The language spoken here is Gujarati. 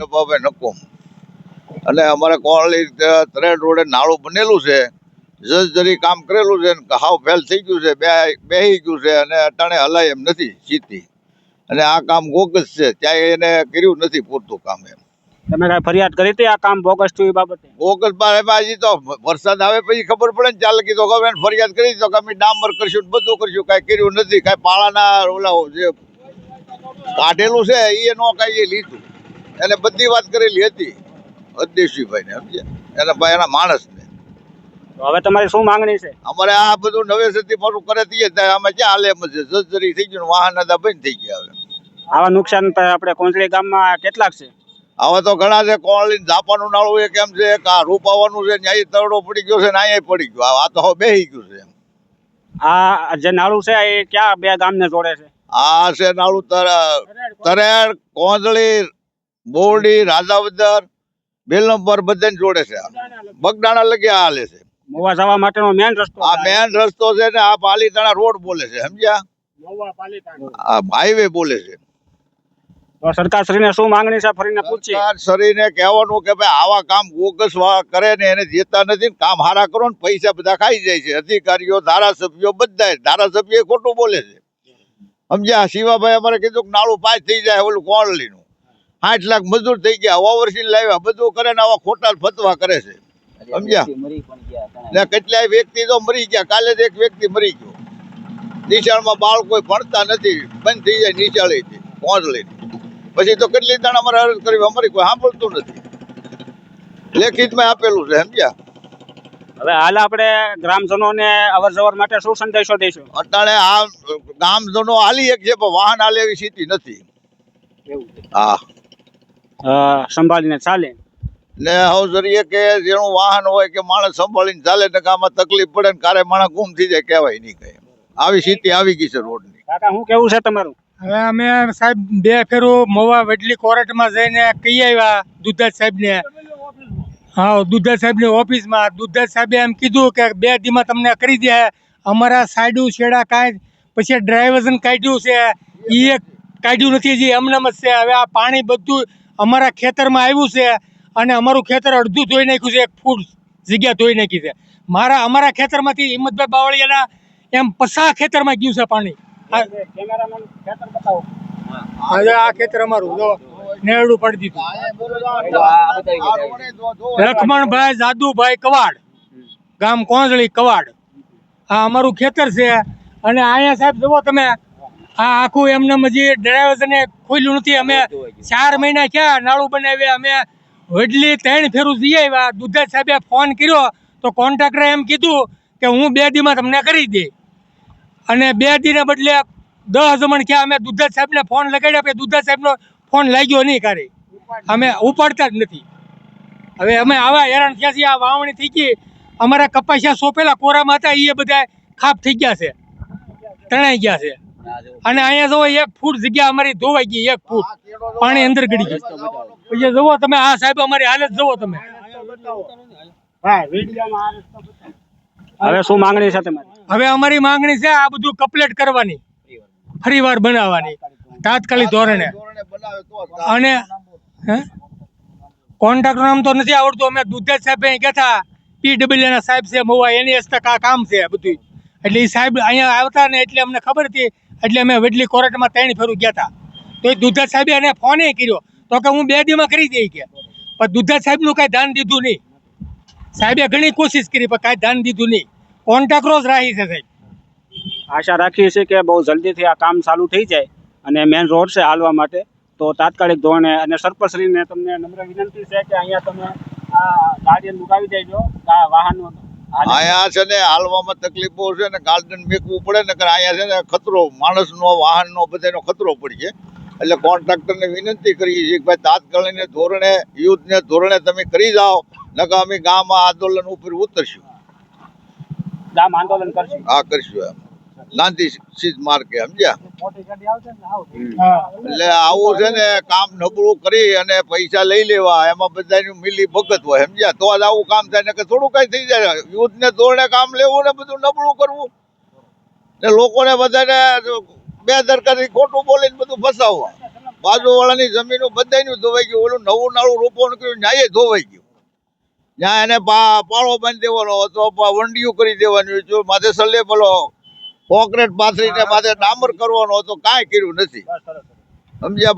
નવાભાઈ નકુમ અને અમારે કોળલી ત્રેડ રોડે નાળું બનેલું છે, જરી કામ કરેલું છે, હાવ ફેલ થઈ ગયું છે, બેહી ગયું છે અને અટાણે હલાય એમ નથી સીધી. અને આ કામ બોગસ છે, ત્યાં એને કર્યું નથી પૂરતું કામ. એમ તમે કઈ ફરિયાદ કરી હતી આ કામ બોગસ થયું એ બાબતે? બોગસ હજી તો વરસાદ આવે પછી ખબર પડે ને, ચાલ કીધું ગવર્મેન્ટ ફરિયાદ કરી તો કે અમે ડામર કરશું બધું કરશું, કાંઈ કર્યું નથી. કાંઈ પાળાના ઓલા જે કાઢેલું છે એ નો કાંઈ લીધું. એને બધી વાત કરેલી હતી અદેશીભાઈને, સમજે એના ભાઈ એના માણસને. હવે તમારી શું માંગણી છે? અમારે આ બધું નવેસરથી મારું કરે ત્યાં અમે ક્યાં હાલે એમ છે, જર્જરી થઈ ગયું, વાહન હતા બંધ થઈ ગયા. હવે આવા નુકસાન આપણે કોંસળી ગામમાં કેટલાક છે? આવા તો ઘણા છે. કોળલી ઝાપાનું નાળું એક એમ છે, આ રૂપાવાનું છે, ન્યાય તરડો પડી ગયો છે ને અહીંયા પડી ગયો. આ તો હવે બેહી ગયું છે. આ જે નાળું છે એ ક્યાં બે ગામને જોડે છે? આ છે નાળું તરેડ, કોંદળી, બોરડી, રાજાવદર, બેલનપર બધાને જોડે છે. બગદાણા લગી આ હાલે છે. મોવા જવા માટેનો મેન રસ્તો આ મેન રસ્તો છે ને, આ પાલીતાણા રોડ બોલે છે, સમજ્યા? આ હાઈવે બોલે છે. તો સરકારશ્રીને શું માંગણી છે ફરીને પૂછી? સરકારશ્રીને કહેવાનું કે ભાઈ આવા કામ બોગસ કરે ને એને જેતા નથી, કામ હારા કરો ને પૈસા બધા ખાઈ જાય છે. અધિકારીઓ, ધારાસભ્યો બધા. ધારાસભ્ય ખોટું બોલે છે, સમજ્યા? શિવાભાઈ અમારે કીધું કે નાળું પાસ થઈ જાય ઓલું કોળલીનું, 60 લાખ મજૂર થઈ ગયા, ઓવરસીલ લાવ્યા, બધું કરે ને આવા ખોટા ફતવા કરે છે, સમજ્યા? ને કેટલાય વ્યક્તિ તો મરી ગયા. કાલે જ એક વ્યક્તિ મરી ગયો. નિશાળમાં બાળ કોઈ ભણતા નથી, બંધ થઈ જાય નિશાળી કોંદળી. પછી તો કેટલી દાણ અમારે અરજ કરી, અમારી કોઈ સાંભળતું નથી. લેખિતમાં આપેલું છે, સમજ્યા? હવે હાલ આપણે ગ્રામજનોને અવર જવર માટે શું સંદેશો દઈશું? અટાણે આ ગામજનો હાલી એક છે, પણ વાહન હાલે એવી સ્થિતિ નથી. હા, સંભાળીને ચાલે ને હવે જરીએ કે જેનું વાહન હોય કે માણસ સંભાળીને ચાલે ને આમાં તકલીફ પડે ને કારે માણસ ગુમ થઈ જાય, કહેવાય નહીં કઈ. આવી સ્થિતિ આવી ગઈ છે રોડની. કાકા શું કેવું છે તમારું? હવે અમે સાહેબ 2 ફેરો મોવા વડલી કોર્ટમાં જઈને કહી આવ્યા દુધાત સાહેબને. હા, દુધાત સાહેબની ઓફિસમાં દુધાત સાહેબે એમ કીધું કે 2 દીમાં તમને કરી દે. અમારા સાઈડું છેડા કાંઈ પછી ડ્રાઈવર્સન કાઢ્યું છે એ કાઢ્યું નથી, જે એમનેમ જ છે. હવે આ પાણી બધું અમારા ખેતરમાં આવ્યું છે અને અમારું ખેતર અડધું ધોઈ નાખ્યું છે, 1 ફૂટ જગ્યા ધોઈ નાખી છે. અમારા ખેતરમાંથી હિંમતભાઈ બાવળિયાના એમ 50 ખેતરમાં ગયું છે પાણી. હવે આ ખેતર અમારું જો નેરડું પડી દીધું. લખમણભાઈ જાદુભાઈ કવાડ, ગામ કોંસળી કવાડ, આ અમારું ખેતર છે. અને અહીંયા સાહેબ જુઓ તમે, આ આખું એમને હજી ડ્રાઈવરને ખોલ્યું નથી. અમે 4 મહિના ક્યાં નાળું બનાવ્યા. અમે વડલી 3 ફેરું જઈ આવ્યા. દુધાત સાહેબે ફોન કર્યો તો કોન્ટ્રાક્ટરે એમ કીધું કે હું 2 દીમાં તમને કરી દે. અને 2 દીને બદલે 10 જમણ ક્યાં અમે દુધાત સાહેબને ફોન લગાડ્યા, પછી દુધાત સાહેબનો ફોન લાગ્યો નહીં, કારે અમે ઉપાડતા જ નથી. હવે અમે આવા હેરાન થયા છીએ. આ વાવણી થઈ ગઈ, અમારા કપાસિયા સોંપેલા કોરામાં હતા એ બધા ખાપ થઈ ગયા છે, તણાઈ ગયા છે. અને અહીંયા જુઓ 1 ફૂટ જગ્યા અમારી ધોવાઈ ગઈ, 1 ફૂટ પાણી અંદર ગળી ગયું. પછી જુઓ તમે આ સાહેબ અમારી હાલત જુઓ તમે. હવે શું માંગણી છે તમારી? હવે અમારી માંગણી છે આ બધું કમ્પ્લીટ કરવાની, ફરીવાર બનાવવાની તાત્કાલિક ધોરણે. અને કોન્ટ્રાક્ટર નામ તો નથી આવડતું. અમે દુધાત સાહેબ કહેતા PWA ના સાહેબ છે મોવા, એની હસ્તક આ કામ છે બધું. એટલે એ સાહેબ અહીંયા આવતા ને એટલે અમને ખબર હતી, એટલે અમે વડલી કોર્ટમાં 3 ફેરું ગયા હતા. તો એ દુધાત સાહેબે એને ફોને કર્યો તો કે હું 2 દીમાં કરી દઈ કે, પણ દુધાત સાહેબનું કાંઈ ધ્યાન દીધું નહીં. સાહેબે ઘણી કોશિશ કરી પણ કાંઈ ધ્યાન દીધું નહીં. કોન્ટ્રાક્ટરો જ રાહી છે સાહેબ. આશા રાખીએ છીએ કે બહુ જલ્દીથી આ કામ ચાલુ થઈ જાય અને મેન રોડ છે હાલવા માટે, તો તાત્કાલિક ધોરણે. અને સરપંચશ્રીને તમને નમ્ર વિનંતી છે કે અહીંયા તમે આ ગાડી મુકાવી દેજો, વાહનો અહીંયા છે ને હાલવામાં તકલીફો છે ને, ગાર્ડન મેકવું પડે ને, અહીંયા છે ને ખતરો, માણસનો વાહનનો બધાનો ખતરો પડી છે. એટલે કોન્ટ્રાક્ટરને વિનંતી કરીએ છીએ કે ભાઈ તાત્કાલિક ધોરણે, યુદ્ધને ધોરણે તમે કરી જાઓ, નકર અમે ગામમાં આંદોલન ઉપર ઉતરશું. ગામ આંદોલન કરશું? હા, કરશું. એમ ગાંધી સીધ માર્ગે, સમજ્યા? એટલે આવું છે ને કામ નબળું કરી અને પૈસા લઈ લેવા, એમાં બધાની મિલી ભગત હોય, સમજ્યા? તો જ આવું કામ થાય ને કે થોડું કઈ થઈ જાય. યુદ્ધને ધોરણે કામ લેવું ને બધું નબળું કરવું ને લોકોને બધાને બેદરકારી ખોટું બોલીને બધું ફસાવવા. બાજુવાળાની જમીનો બધાયનું ધોવાઈ ગયું. ઓલું નવું નાળું રોપવાનું કર્યું ન્યાય ધોવાઈ ગયું. ત્યાં એને પાળો બાંધી દેવાનો હતો, વંડિયું કરી દેવાની, જો માથે સલ્લે પેલો કોન્ક્રીટ પાથરીને માથે ડામર કરવાનો હતો, કાંઈ કર્યું નથી. સમજ્યા?